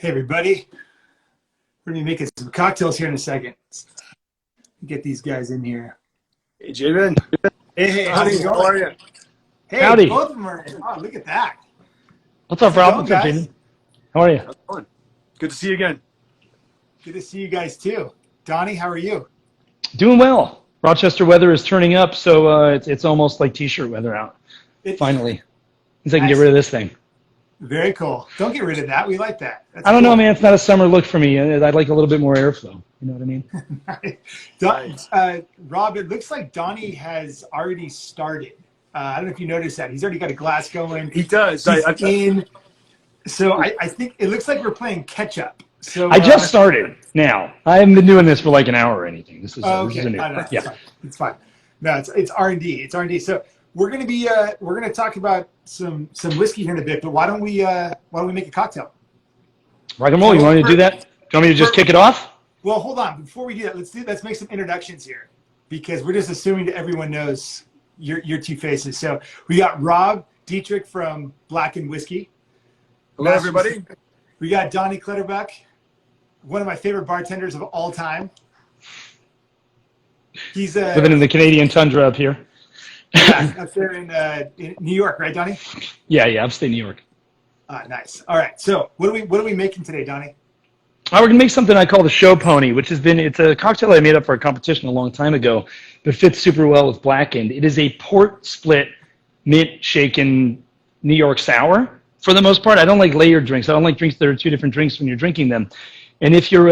Hey everybody, we're gonna be making some cocktails here in a second. Get these guys in here. Hey Jamin. Hey, how's it going? How are you? Hey, Howdy. both of them are. Oh, look at that. What's up, How's it Rob? going, What's up, guys? Jaden? How are you? How's it going? Good to see you again. Good to see you guys too. Donnie, how are you? Doing well. Rochester weather is turning up, so it's almost like t-shirt weather out. Finally, means I can get rid of this thing. Very cool. Don't get rid of that. We like that. That's I don't know, cool. man. It's not a summer look for me. I'd like a little bit more airflow. You know what I mean? Rob, it looks like Donnie has already started. I don't know if you noticed that. He's already got a glass going. He does. He's in. So I think it looks like we're playing catch up. So I just started now. I haven't been doing this for like an hour or anything. This is a new. No, Yeah. it's fine. No, it's R&D. It's R&D. So we're gonna talk about some whiskey here in a bit. But why don't we make a cocktail? Rock and roll. You want me to do that? You want me to just kick it off? Well, hold on. Before we do that, let's make some introductions here, because we're just assuming that everyone knows your two faces. So we got Rob Dietrich from Blackened Whiskey. Hello, everybody. We got Donny Clutterbuck, one of my favorite bartenders of all time. He's Living in the Canadian tundra up here. up there in New York, right, Donnie? Yeah, upstate New York. Nice. All right. So what are we making today, Donnie? We're gonna make something I call the Show Pony, which it's a cocktail I made up for a competition a long time ago, but fits super well with Blackened. It is a port split, mint shaken New York sour. For the most part, I don't like layered drinks. I don't like drinks that are two different drinks when you're drinking them. And if you're,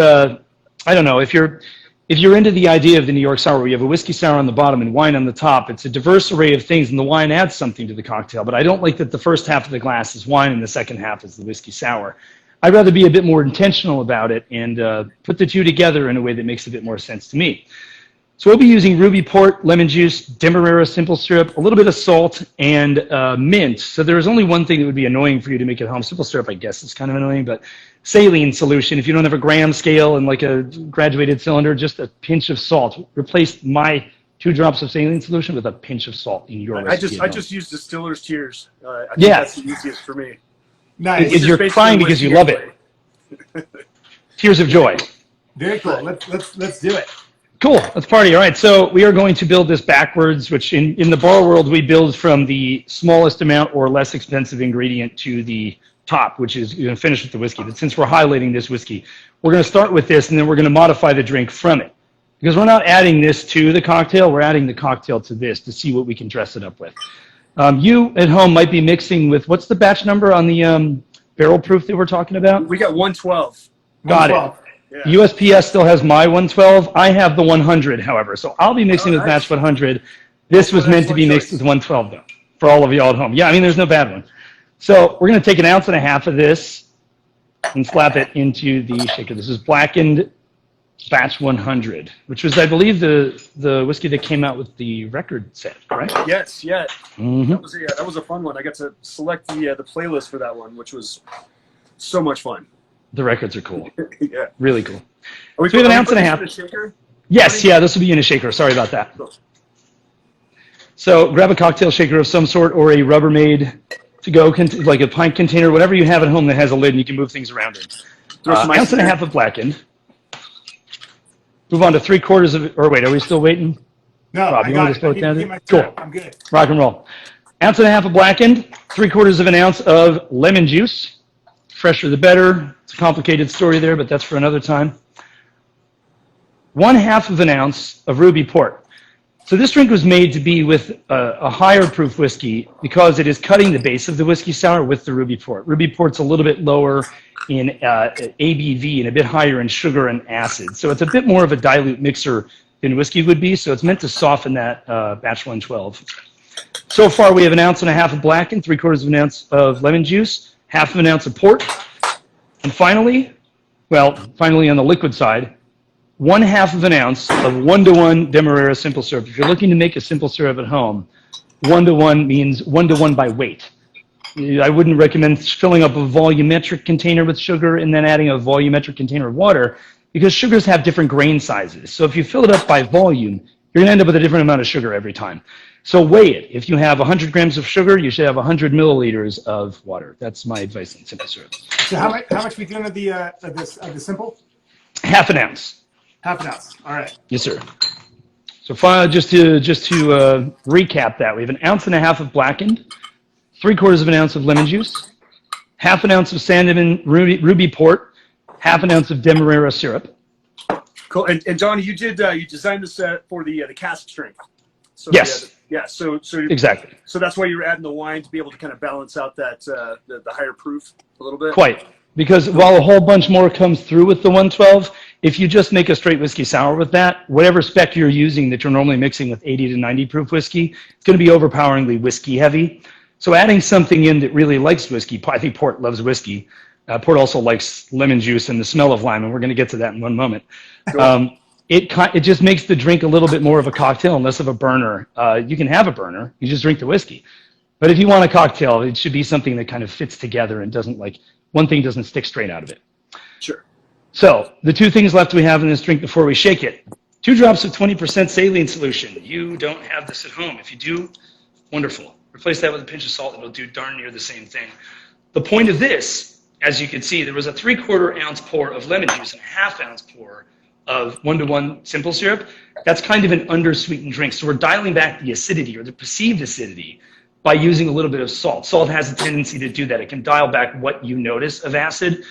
if you're into the idea of the New York sour, where you have a whiskey sour on the bottom and wine on the top, it's a diverse array of things, and the wine adds something to the cocktail. But I don't like that the first half of the glass is wine and the second half is the whiskey sour. I'd rather be a bit more intentional about it and put the two together in a way that makes a bit more sense to me. So we'll be using ruby port, lemon juice, Demerara simple syrup, a little bit of salt, and mint. So there's only one thing that would be annoying for you to make at home. Simple syrup, I guess, is kind of annoying, but saline solution. If you don't have a gram scale and like a graduated cylinder, just a pinch of salt. Replace my 2 drops of saline solution with a pinch of salt in your recipe. I just use Distiller's Tears. I think Yes. that's the easiest for me. Nice. You're crying because you love it. Tears of joy. Very cool. Let's do it. Cool. Let's party. All right. So we are going to build this backwards, which in the bar world, we build from the smallest amount or less expensive ingredient to the top, which is you're going to finish with the whiskey. But since we're highlighting this whiskey, we're going to start with this, and then we're going to modify the drink from it. Because we're not adding this to the cocktail, we're adding the cocktail to this to see what we can dress it up with. You at home might be mixing with, what's the batch number on the barrel proof that we're talking about? We got 112. Got 112. it. Yeah. USPS still has my 112. I have the 100, however. So I'll be mixing with batch 100. This was meant to be mixed with 112, though, for all of y'all at home. Yeah, I mean, there's no bad one. So we're going to take 1.5 ounces of this and slap it into the shaker. This is Blackened batch 100, which was, I believe, the whiskey that came out with the record set, correct? Yes, yeah. Mm-hmm. That was a fun one. I got to select the playlist for that one, which was so much fun. The records are cool. Yeah. Really cool. Are we, So we have 1.5 putting ounces. this in a shaker? Yes, yeah, this will be in a shaker. Sorry about that. Cool. So grab a cocktail shaker of some sort or a Rubbermaid to-go, like a pint container, whatever you have at home that has a lid and you can move things around in. Throw some 1.5 ice in ounces of Blackened. Move on to 3/4 of, or wait, are we still waiting? No, Rob, I you got want it. to slow I it need down? to get my Cool. syrup. I'm good. Rock and roll. 1.5 ounces of Blackened, 3/4 ounce of lemon juice. Fresher the better. It's a complicated story there, but that's for another time. 1/2 ounce of ruby port. So this drink was made to be with a higher proof whiskey because it is cutting the base of the whiskey sour with the ruby port. Ruby port's a little bit lower in ABV and a bit higher in sugar and acid. So it's a bit more of a dilute mixer than whiskey would be. So it's meant to soften that batch 112. So far we have 1.5 ounces of Blackened, 3/4 ounce of lemon juice, 1/2 ounce of port. And finally on the liquid side, 1/2 ounce of 1-to-1 Demerara simple syrup. If you're looking to make a simple syrup at home, 1-to-1 means 1-to-1 by weight. I wouldn't recommend filling up a volumetric container with sugar and then adding a volumetric container of water because sugars have different grain sizes. So if you fill it up by volume, you're going to end up with a different amount of sugar every time. So weigh it. If you have 100 grams of sugar, you should have 100 milliliters of water. That's my advice on simple syrup. So how much we doing of the simple? Half an ounce. Half an ounce. All right. Yes, sir. So just to recap that, we have 1.5 ounces of Blackened, 3/4 of an ounce of lemon juice, half an ounce of cinnamon ruby port, half an ounce of Demerara syrup. Cool. And Donny, you designed this for the cask strength. So Yes. So Exactly. So that's why you're adding the wine to be able to kind of balance out that the higher proof a little bit. Quite. Because while a whole bunch more comes through with the 112, if you just make a straight whiskey sour with that, whatever spec you're using that you're normally mixing with 80 to 90 proof whiskey, it's going to be overpoweringly whiskey heavy. So adding something in that really likes whiskey, I think port loves whiskey. Port also likes lemon juice and the smell of lime, and we're going to get to that in one moment. Cool. It just makes the drink a little bit more of a cocktail and less of a burner. You can have a burner, you just drink the whiskey. But if you want a cocktail, it should be something that kind of fits together and doesn't one thing doesn't stick straight out of it. Sure. So the two things left we have in this drink before we shake it. 2 drops of 20% saline solution. You don't have this at home. If you do, wonderful. Replace that with a pinch of salt. It'll do darn near the same thing. The point of this, as you can see, there was a 3/4 ounce pour of lemon juice and a 1/2 ounce pour of 1-to-1 simple syrup. That's kind of an undersweetened drink. So we're dialing back the acidity or the perceived acidity by using a little bit of salt. Salt has a tendency to do that. It can dial back what you notice of acid.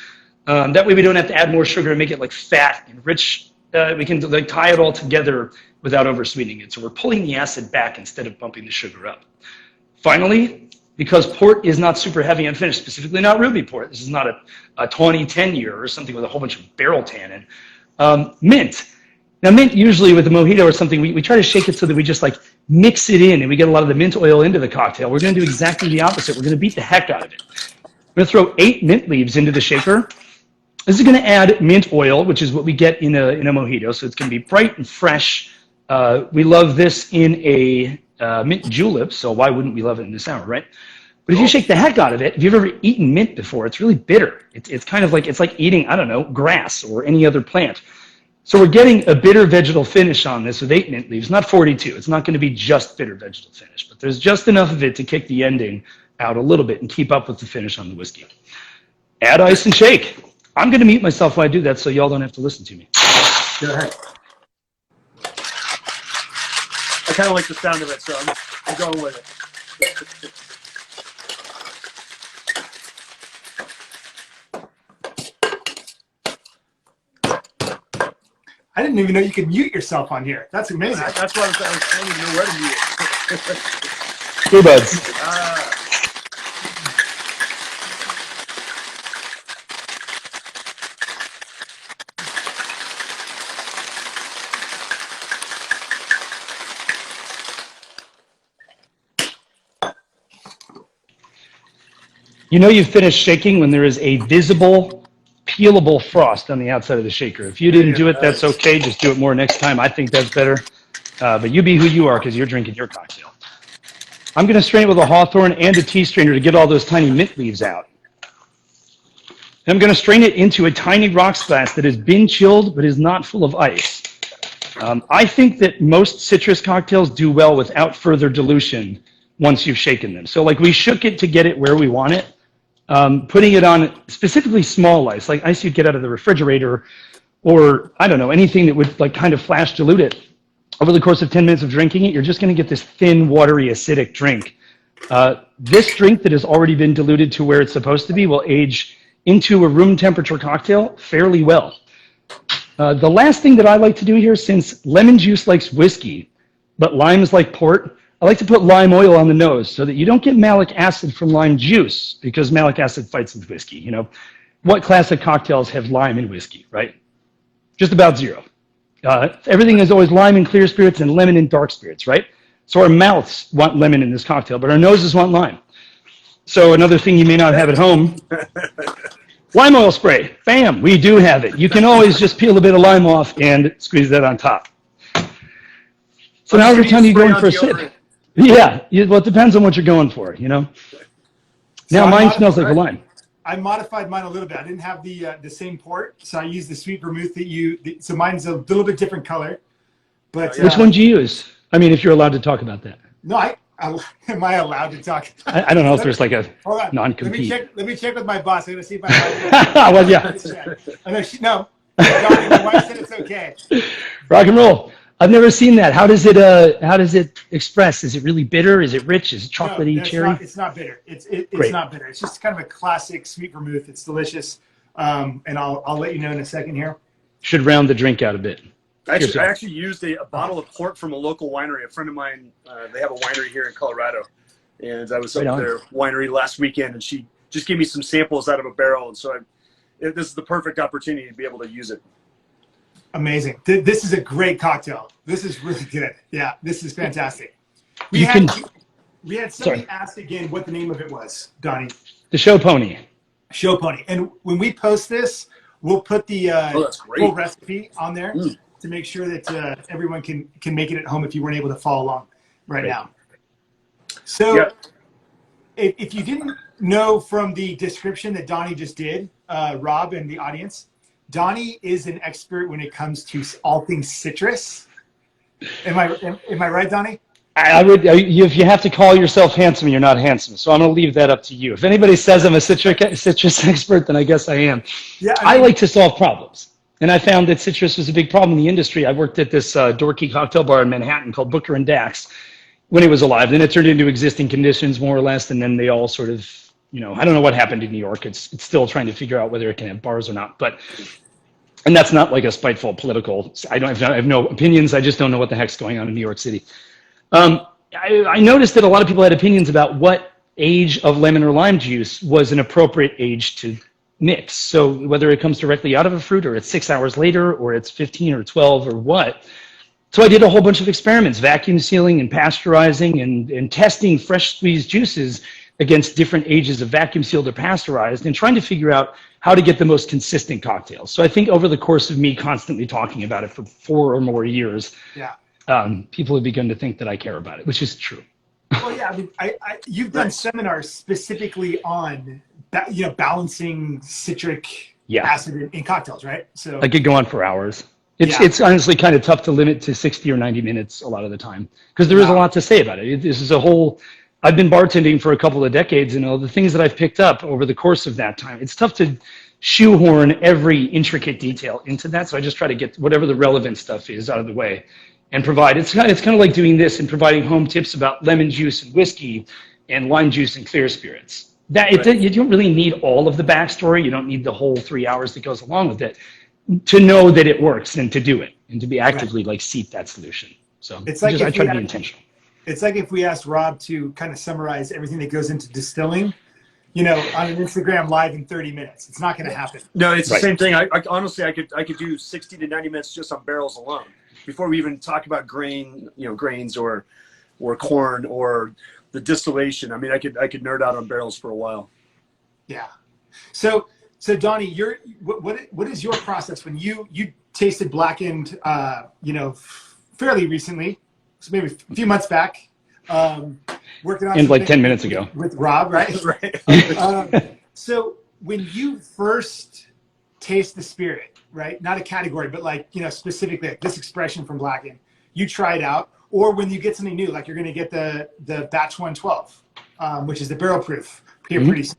That way we don't have to add more sugar and make it fat and rich. We can tie it all together without over-sweetening it. So we're pulling the acid back instead of bumping the sugar up. Finally, because port is not super heavy and finished, specifically not ruby port, this is not a 2010 year or something with a whole bunch of barrel tannin. Mint. Now mint usually with a mojito or something, we try to shake it so that we just mix it in and we get a lot of the mint oil into the cocktail. We're going to do exactly the opposite. We're going to beat the heck out of it. I'm going to throw 8 mint leaves into the shaker. This is going to add mint oil, which is what we get in a mojito, so it's going to be bright and fresh. We love this in a mint julep, so why wouldn't we love it in the sour, right? But if you shake the heck out of it, if you've ever eaten mint before, it's really bitter. It's kind of it's like eating, I don't know, grass or any other plant. So we're getting a bitter vegetal finish on this with 8 mint leaves, not 42. It's not going to be just bitter vegetal finish, but there's just enough of it to kick the ending out a little bit and keep up with the finish on the whiskey. Add ice and shake. I'm going to mute myself while I do that so y'all don't have to listen to me. Go ahead. I kind of like the sound of it, so I'm going with it. I didn't even know you could mute yourself on here. That's amazing. That's why I don't even know where to mute it. Earbuds. You know you've finished shaking when there is a visible, peelable frost on the outside of the shaker. If you didn't do it, that's okay. Just do it more next time. I think that's better. But you be who you are because you're drinking your cocktail. I'm going to strain it with a Hawthorne and a tea strainer to get all those tiny mint leaves out. And I'm going to strain it into a tiny rocks glass that has been chilled but is not full of ice. I think that most citrus cocktails do well without further dilution once you've shaken them. So we shook it to get it where we want it. Putting it on specifically small ice, like ice you'd get out of the refrigerator, or I don't know, anything that would kind of flash dilute it. Over the course of 10 minutes of drinking it, you're just going to get this thin, watery, acidic drink. This drink that has already been diluted to where it's supposed to be will age into a room temperature cocktail fairly well. The last thing that I like to do here, since lemon juice likes whiskey, but limes like port, I like to put lime oil on the nose so that you don't get malic acid from lime juice, because malic acid fights with whiskey. What classic cocktails have lime in whiskey, right? Just about zero. Everything is always lime in clear spirits and lemon in dark spirits, right? So our mouths want lemon in this cocktail, but our noses want lime. So another thing you may not have at home, lime oil spray. Bam, we do have it. You can always just peel a bit of lime off and squeeze that on top. So now every time you go in for a sip, yeah, well, it depends on what you're going for, Now mine smells like a lime. I modified mine a little bit. I didn't have the same port, so I used the sweet vermouth so mine's a little bit different color. But which one do you use? I mean, if you're allowed to talk about that. No, am I allowed to talk? I don't know if there's like a Hold on. non-compete. Let me check with my boss. I'm gonna see if my wife. Well, yeah. No. Donnie, my wife said it's okay. Rock and roll. I've never seen that. How does it express? Is it really bitter? Is it rich? Is it chocolatey, No, cherry? it's not bitter. It's Great. not bitter. It's just kind of a classic sweet vermouth. It's delicious. And I'll let you know in a second here. Should round the drink out a bit. I actually used a bottle of port from a local winery. A friend of mine, they have a winery here in Colorado, and I was up at their winery last weekend, and she just gave me some samples out of a barrel, and so this is the perfect opportunity to be able to use it. Amazing. This is a great cocktail. This is really good. Yeah, this is fantastic. We had somebody ask again what the name of it was, Donnie. The Show Pony. Show Pony. And when we post this, we'll put the full recipe on there to make sure that everyone can make it at home if you weren't able to follow along right now. So if you didn't know from the description that Donnie just did, Rob and the audience, Donnie is an expert when it comes to all things citrus. Am I right, Donnie? I would. If you have to call yourself handsome, you're not handsome. So I'm going to leave that up to you. If anybody says I'm a citrus expert, then I guess I am. Yeah, I like to solve problems, and I found that citrus was a big problem in the industry. I worked at this dorky cocktail bar in Manhattan called Booker and Dax when it was alive. Then it turned into existing conditions more or less, and then they all sort of, I don't know what happened in New York. It's still trying to figure out whether it can have bars or not. And that's not like a spiteful political. I have no opinions. I just don't know what the heck's going on in New York City. I noticed that a lot of people had opinions about what age of lemon or lime juice was an appropriate age to mix. So whether it comes directly out of a fruit or it's 6 hours later or it's 15 or 12 or what. So I did a whole bunch of experiments, vacuum sealing and pasteurizing and testing fresh squeezed juices against different ages of vacuum sealed or pasteurized and trying to figure out how to get the most consistent cocktails. So I think over the course of me constantly talking about it for 4 or more years, people have begun to think that I care about it, which is true. Well, yeah, I mean, you've done seminars specifically on balancing citric acid in cocktails, right? So I could go on for hours. It's honestly kind of tough to limit to 60 or 90 minutes a lot of the time because there is a lot to say about it. This is a whole. I've been bartending for a couple of decades, and all the things that I've picked up over the course of that time, it's tough to shoehorn every intricate detail into that. So I just try to get whatever the relevant stuff is out of the way and provide. It's kind of like doing this and providing home tips about lemon juice and whiskey and lime juice and clear spirits. You don't really need all of the backstory. You don't need the whole 3 hours that goes along with it to know that it works and to do it and to be actively seek that solution. So it's like I try to be intentional. It's like if we asked Rob to kind of summarize everything that goes into distilling, on an Instagram live in 30 minutes. It's not going to happen. No, it's the same thing. I honestly, I could do 60 to 90 minutes just on barrels alone before we even talk about grains or corn or the distillation. I mean, I could nerd out on barrels for a while. Yeah. So Donnie, what is your process when you tasted Blackened, fairly recently? So maybe a few months back, working on like 10 minutes ago with Rob, right? Right. So when you first taste the spirit, right? Not a category, but specifically this expression from Blackened, you try it out, or when you get something new, like you're going to get the batch 112, which is the barrel proof here pretty soon.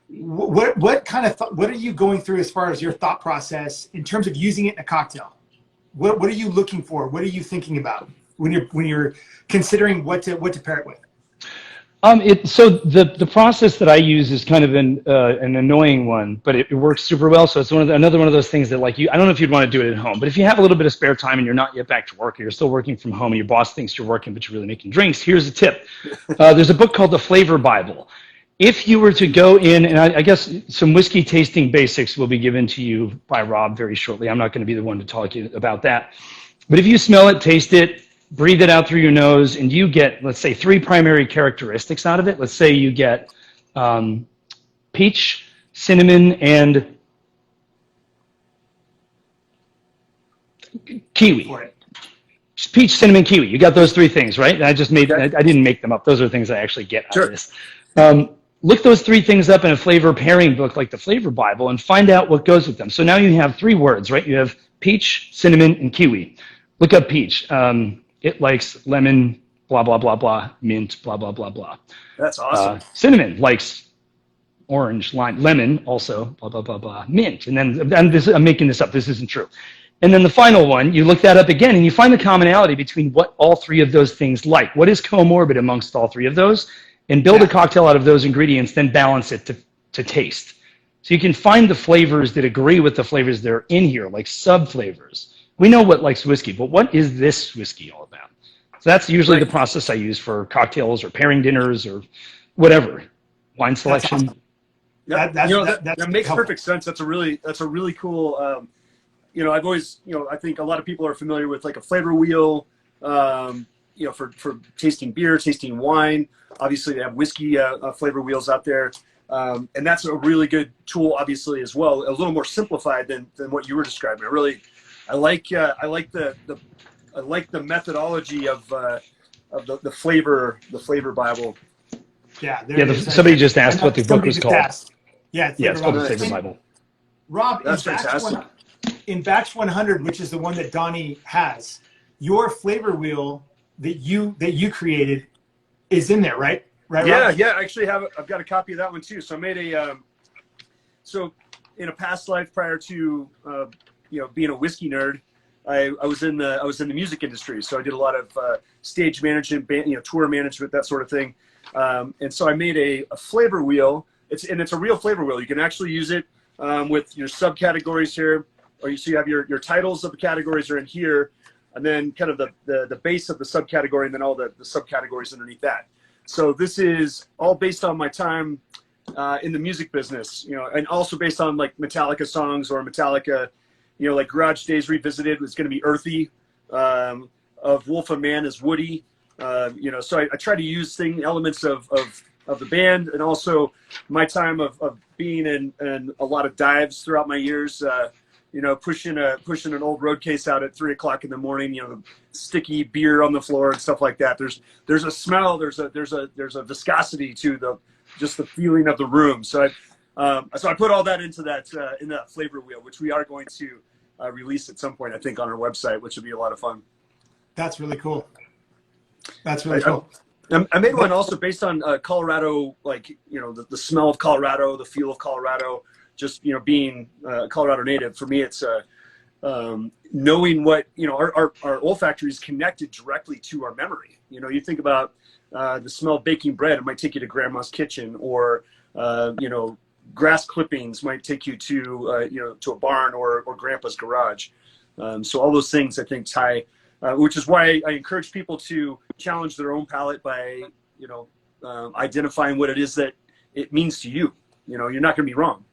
What kind of what are you going through as far as your thought process in terms of using it in a cocktail? What are you looking for? What are you thinking about when you're considering what to pair it with? So the process that I use is kind of an annoying one, but it works super well. So it's another one of those things that I don't know if you'd want to do it at home, but if you have a little bit of spare time and you're not yet back to work or you're still working from home and your boss thinks you're working but you're really making drinks, here's a tip. There's a book called The Flavor Bible. If you were to go in, and I guess some whiskey tasting basics will be given to you by Rob very shortly. I'm not going to be the one to talk to you about that. But if you smell it, taste it, breathe it out through your nose, and you get, let's say, 3 primary characteristics out of it. Let's say you get peach, cinnamon, and kiwi. Peach, cinnamon, kiwi. You got those 3 things, right? I didn't make them up. Those are things I actually get out of this. Look those 3 things up in a flavor pairing book like the Flavor Bible and find out what goes with them. So now you have 3 words, right? You have peach, cinnamon, and kiwi. Look up peach. It likes lemon, blah, blah, blah, blah, mint, blah, blah, blah, blah. That's awesome. Cinnamon likes orange, lime, lemon, also, blah, blah, blah, blah, mint. And then I'm making this up. This isn't true. And then the final one, you look that up again, and you find the commonality between what all three of those things like. What is comorbid amongst all three of those? And build a cocktail out of those ingredients, then balance it to taste. So you can find the flavors that agree with the flavors that are in here, like sub-flavors. We know what likes whiskey, but what is this whiskey all about? So that's usually the process I use for cocktails or pairing dinners or whatever, wine selection. Awesome. That makes perfect sense. That's a really cool. I've always, I think a lot of people are familiar with like a flavor wheel, for tasting beer, tasting wine. Obviously, they have whiskey flavor wheels out there, and that's a really good tool, obviously, as well. A little more simplified than what you were describing. I like the methodology of the flavor Bible. Yeah. Somebody just asked what the book was called. Yeah, it's called the Flavor Bible. Rob, that's fantastic. In batch 100, which is the one that Donny has, your flavor wheel that you created is in there, right? Right. Yeah, Rob? yeah. I actually I've got a copy of that one too. So I made so in a past life prior to being a whiskey nerd, I was in the music industry. So I did a lot of stage management, tour management, that sort of thing. And so I made a flavor wheel. It's a real flavor wheel. You can actually use it with your subcategories here, or you have your titles of the categories are in here, and then kind of the base of the subcategory, and then all the subcategories underneath that. So this is all based on my time in the music business, and also based on like Metallica songs or Metallica, like Garage Days Revisited was going to be earthy, of Wolf of Man is woody, so I try to use elements of the band, and also my time of being in a lot of dives throughout my years, pushing an old road case out at 3 o'clock in the morning, the sticky beer on the floor and stuff like that. There's a smell, there's a viscosity to the feeling of the room. So I put all that into that in that flavor wheel, which we are going to release at some point, I think, on our website, which would be a lot of fun. That's really cool. That's really cool. I made one also based on Colorado, like, the smell of Colorado, the feel of Colorado, just, being a Colorado native. For me, it's knowing what, our olfactory is connected directly to our memory. You think about the smell of baking bread, it might take you to grandma's kitchen, or, grass clippings might take you to, to a barn or grandpa's garage. So all those things, I think, tie, which is why I encourage people to challenge their own palate by, identifying what it is that it means to you. You're not going to be wrong.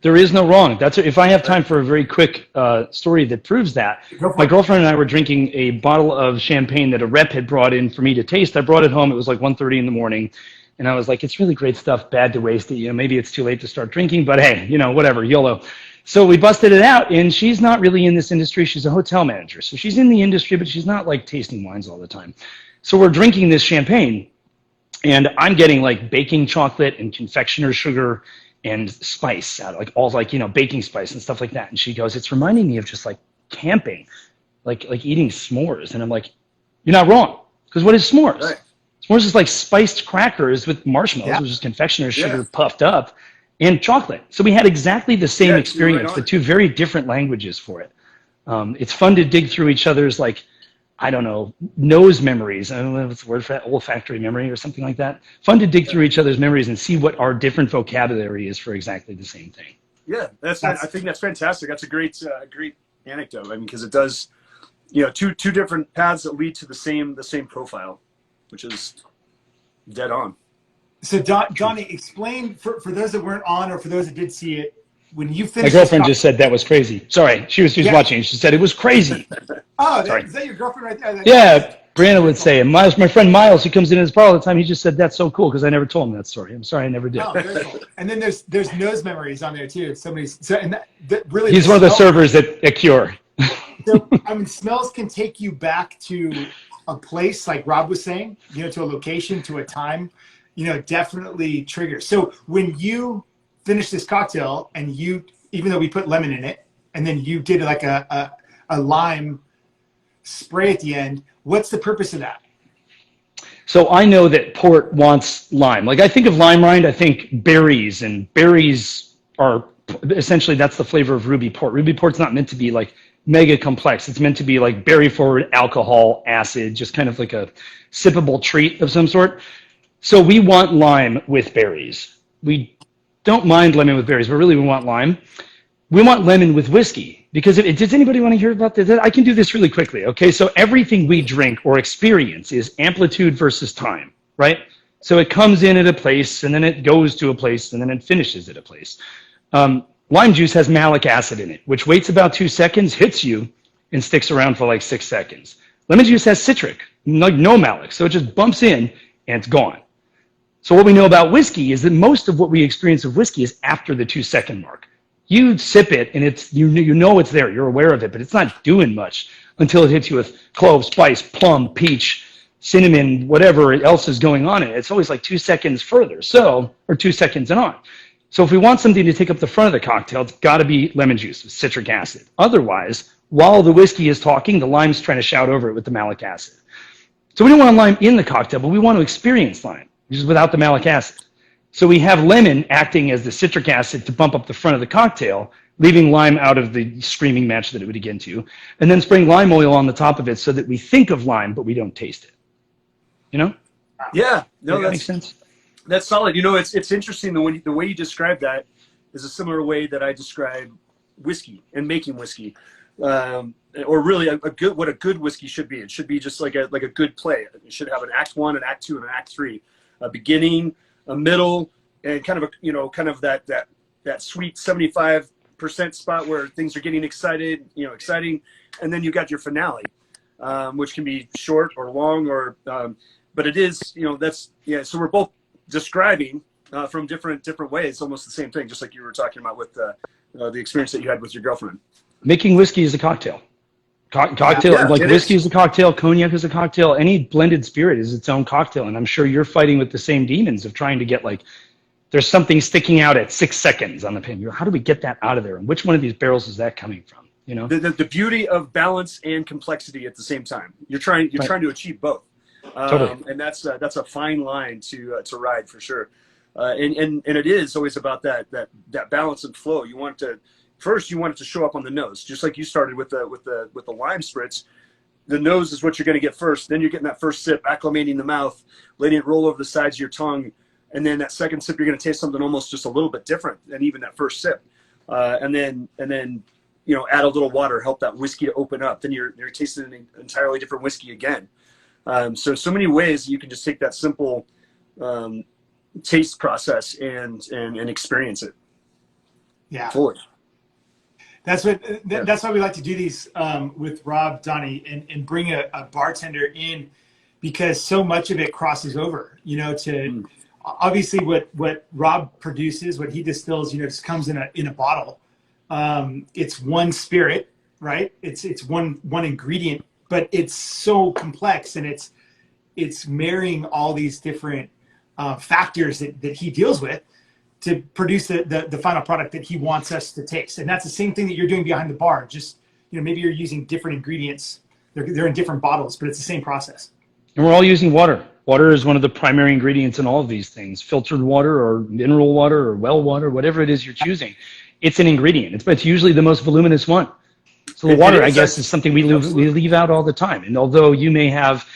There is no wrong. If I have time for a very quick story that proves that. My girlfriend and I were drinking a bottle of champagne that a rep had brought in for me to taste. I brought it home. It was like 1:30 in the morning. And I was like, it's really great stuff, bad to waste it. Maybe it's too late to start drinking, but hey, whatever, YOLO. So we busted it out, and she's not really in this industry. She's a hotel manager. So she's in the industry, but she's not like tasting wines all the time. So we're drinking this champagne, and I'm getting like baking chocolate and confectioner's sugar and spice out, like all like, baking spice and stuff like that. And she goes, it's reminding me of just like camping, like eating s'mores. And I'm like, you're not wrong. Because what is s'mores? Right. S'mores is like spiced crackers with marshmallows, which is confectioner's sugar puffed up, and chocolate. So we had exactly the same experience, but two very different languages for it. It's fun to dig through each other's, like, I don't know, nose memories. I don't know if it's the word for that, olfactory memory or something like that. Fun to dig through each other's memories and see what our different vocabulary is for exactly the same thing. Yeah, I think that's fantastic. That's a great anecdote. I mean, because it does, two different paths that lead to the same profile, which is dead on. So Donny, explain for those that weren't on, or for those that did see it, when you finished. My girlfriend just said that was crazy. Sorry, she was watching. She said it was crazy. Oh, is that your girlfriend right there? Yeah, Brianna would say it. My friend Miles, who comes in his bar all the time, he just said that's so cool because I never told him that story. I'm sorry, I never did. Oh, very cool. And then there's nose memories on there too. That really. He's one of the servers at Cure. So I mean, smells can take you back to a place, like Rob was saying, to a location, to a time. Definitely triggers. So when you finish this cocktail, and even though we put lemon in it, and then you did like a lime spray at the end, what's the purpose of that? So I know that port wants lime. Like I think of lime rind, I think berries, and berries are essentially that's the flavor of ruby port. Ruby port's not meant to be like mega complex. It's meant to be like berry forward, alcohol, acid, just kind of like a sippable treat of some sort. So we want lime with berries. We don't mind lemon with berries, but really we want lime. We want lemon with whiskey because does anybody want to hear about this? I can do this really quickly. Okay, so everything we drink or experience is amplitude versus time, right? So it comes in at a place and then it goes to a place and then it finishes at a place. Lime juice has malic acid in it, which waits about 2 seconds, hits you, and sticks around for like 6 seconds. Lemon juice has citric, like no malic, so it just bumps in and it's gone. So what we know about whiskey is that most of what we experience of whiskey is after the 2 second mark. You sip it and it's you know it's there, you're aware of it, but it's not doing much until it hits you with clove, spice, plum, peach, cinnamon, whatever else is going on in it. It's always like 2 seconds further, or 2 seconds and on. So if we want something to take up the front of the cocktail, it's got to be lemon juice with citric acid. Otherwise, while the whiskey is talking, the lime's trying to shout over it with the malic acid. So we don't want lime in the cocktail, but we want to experience lime, which is without the malic acid. So we have lemon acting as the citric acid to bump up the front of the cocktail, leaving lime out of the screaming match that it would get into, and then spraying lime oil on the top of it so that we think of lime, but we don't taste it. You know? Yeah. No, that makes sense. That's solid. You know, it's interesting the way you describe that is a similar way that I describe whiskey and making whiskey, or really what a good whiskey should be. It should be just like a good play. It should have an act 1, an act 2, and an act 3, a beginning, a middle, and kind of that sweet 75% spot where things are getting exciting, and then you got your finale, which can be short or long, but it is, so we're both describing from different ways almost the same thing, just like you were talking about with the experience that you had with your girlfriend. Making whiskey is a cocktail. Whiskey is a cocktail, cognac is a cocktail, any blended spirit is its own cocktail. And I'm sure you're fighting with the same demons of trying to get there's something sticking out at 6 seconds on the pin. How do we get that out of there? And which one of these barrels is that coming from? The beauty of balance and complexity at the same time. You're trying to achieve both. Totally. And that's a fine line to ride for sure. And it is always about that balance and flow. You want it to show up on the nose, just like you started with the lime spritz. The nose is what you're going to get first. Then you're getting that first sip, acclimating the mouth, letting it roll over the sides of your tongue, and then that second sip, you're going to taste something almost just a little bit different than even that first sip. And then add a little water, help that whiskey to open up. Then you're tasting an entirely different whiskey again. So many ways you can just take that simple taste process and experience it. Yeah. Fully. That's why we like to do these with Rob, Donny, and bring a bartender in, because so much of it crosses over, obviously what Rob produces, what he distills, just comes in a bottle. It's one spirit, right? It's one ingredient, but it's so complex, and it's marrying all these different factors that he deals with to produce the final product that he wants us to taste. And that's the same thing that you're doing behind the bar. Just, maybe you're using different ingredients. They're in different bottles, but it's the same process. And we're all using water. Water is one of the primary ingredients in all of these things. Filtered water or mineral water or well water, whatever it is you're choosing. It's an ingredient. It's usually the most voluminous one. So the water, I guess, is something we leave out all the time. And although you may have,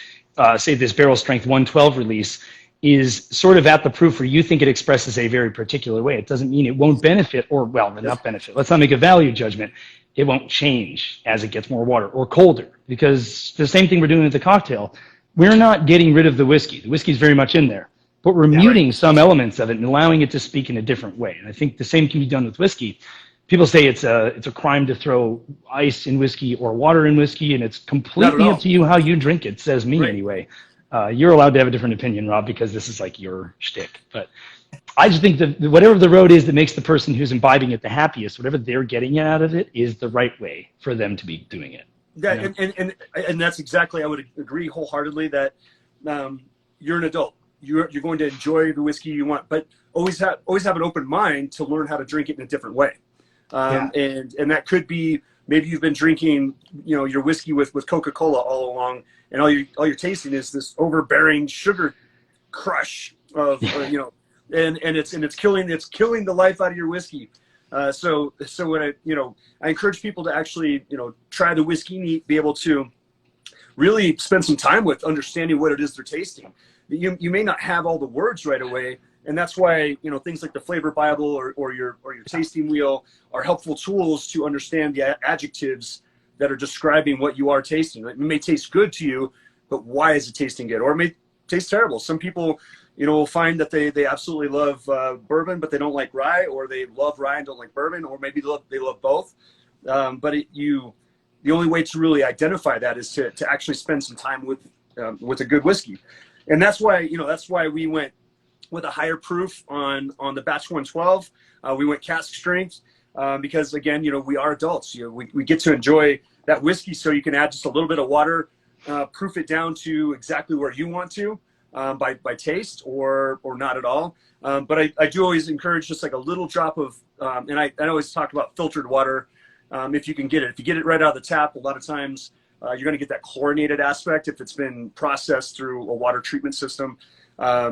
say, this barrel strength 112 release, is sort of at the proof where you think it expresses a very particular way. It doesn't mean it won't benefit, not benefit. Let's not make a value judgment. It won't change as it gets more water or colder, because the same thing we're doing with the cocktail. We're not getting rid of the whiskey. The whiskey is very much in there, but we're muting some elements of it and allowing it to speak in a different way. And I think the same can be done with whiskey. People say it's a crime to throw ice in whiskey or water in whiskey, and it's completely up to you how you drink it, says me anyway. You're allowed to have a different opinion, Rob, because this is like your shtick. But I just think that whatever the road is that makes the person who's imbibing it the happiest, whatever they're getting out of it is the right way for them to be doing it. Yeah, and that's exactly, I would agree wholeheartedly that you're an adult. You're going to enjoy the whiskey you want, but always have an open mind to learn how to drink it in a different way. And that could be, maybe you've been drinking your whiskey with Coca-Cola all along, and all you're tasting is this overbearing sugar crush of and it's killing the life out of your whiskey. So when I encourage people to actually try the whiskey neat, be able to really spend some time with understanding what it is they're tasting. You may not have all the words right away, and that's why things like the flavor Bible or your tasting wheel are helpful tools to understand the adjectives that are describing what you are tasting. It may taste good to you, but why is it tasting good? Or it may taste terrible. Some people will find that they absolutely love bourbon, but they don't like rye, or they love rye and don't like bourbon, or maybe they love both. But the only way to really identify that is to actually spend some time with a good whiskey. And that's why we went with a higher proof on the batch 112. We went cask strength because again, we are adults. We get to enjoy that whiskey, so you can add just a little bit of water, proof it down to exactly where you want to by taste or not at all. But I do always encourage just like a little drop of, and I always talk about filtered water if you can get it. If you get it right out of the tap, a lot of times you're going to get that chlorinated aspect if it's been processed through a water treatment system. I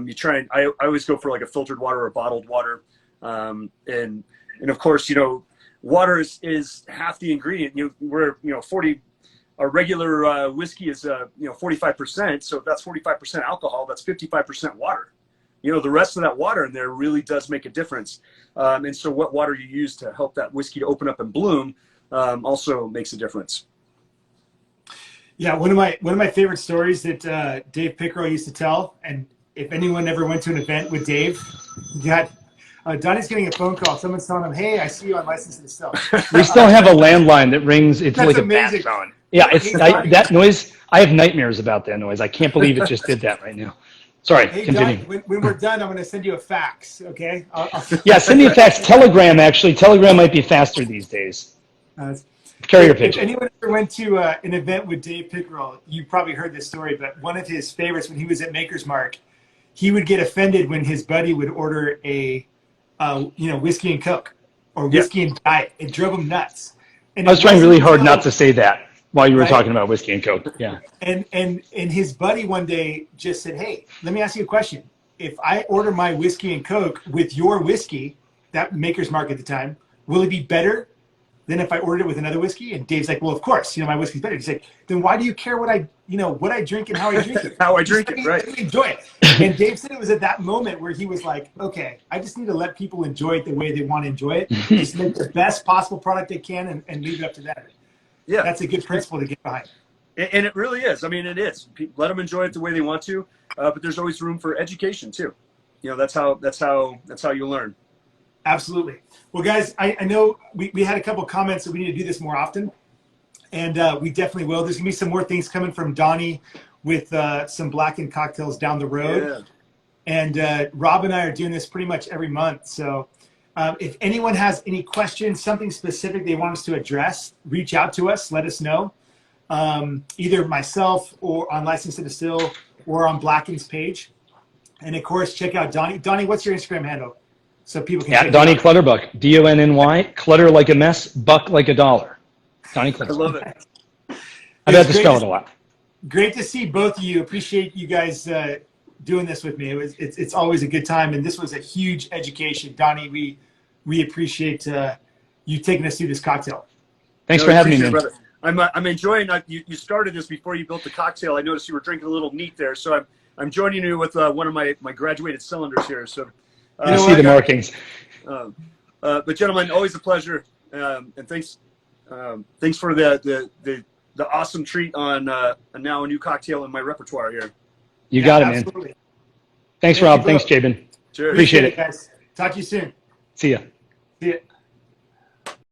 always go for like a filtered water or bottled water. And of course, water is half the ingredient. Our regular whiskey is 45%. So if that's 45% alcohol, that's 55% water. The rest of that water in there really does make a difference. And so what water you use to help that whiskey to open up and bloom also makes a difference. Yeah, one of my favorite stories that Dave Pickerel used to tell, and if anyone ever went to an event with Dave, Donnie's getting a phone call. Someone's telling him, "Hey, I see you on License to Distill." We still have a landline that rings. It's That's like amazing. a bat phone. Yeah, that noise. I have nightmares about that noise. I can't believe it just did that right now. Sorry, Hey, continue. Donnie, when we're done, I'm going to send you a fax. Okay? Yeah, send me a fax. Telegram, actually. Telegram might be faster these days. Carrier pigeon. If anyone ever went to an event with Dave Pickerel, you probably heard this story, but one of his favorites when he was at Maker's Mark, he would get offended when his buddy would order a whiskey and Coke or whiskey and diet. It drove him nuts. And I was trying really hard not to say that while you were talking about whiskey and Coke. Yeah. And his buddy one day just said, "Hey, let me ask you a question. If I order my whiskey and Coke with your whiskey, that Maker's Mark at the time, will it be better than if I ordered it with another whiskey?" And Dave's like, "Well, of course, my whiskey's better." He's like, "Then why do you care what I drink and how I drink it?" How I drink it, right? Let me enjoy it. And Dave said it was at that moment where he was like, "Okay, I just need to let people enjoy it the way they want to enjoy it. Just make the best possible product they can and leave it up to them." Yeah, that's a good principle to get behind. And it really is. I mean, it is. Let them enjoy it the way they want to, but there's always room for education too. That's how you learn. Absolutely. Well, guys, I know we had a couple comments that we need to do this more often, and we definitely will. There's going to be some more things coming from Donnie with some Blackened cocktails down the road. Yeah. And Rob and I are doing this pretty much every month. So if anyone has any questions, something specific they want us to address, reach out to us. Let us know. Either myself or on License to Distill or on Blackened's page. And, of course, check out Donnie. Donnie, what's your Instagram handle? So people can Donny Clutterbuck, Donny, clutter like a mess, buck like a dollar. Donny Clutterbuck. I love it. I've had to spell it a lot. Great to see both of you. Appreciate you guys doing this with me. It's always a good time, and this was a huge education. Donnie, we appreciate you taking us through this cocktail. Thanks for having me, man. Brother. I'm enjoying. You started this before you built the cocktail. I noticed you were drinking a little neat there, so I'm joining you with one of my graduated cylinders here. So. You see the markings. But gentlemen, always a pleasure, and thanks for the awesome treat on now a new cocktail in my repertoire here. You got it, absolutely. Man. Thanks, Rob. Thanks, Jabin. Cheers. Appreciate it, guys. Talk to you soon. See ya. See ya.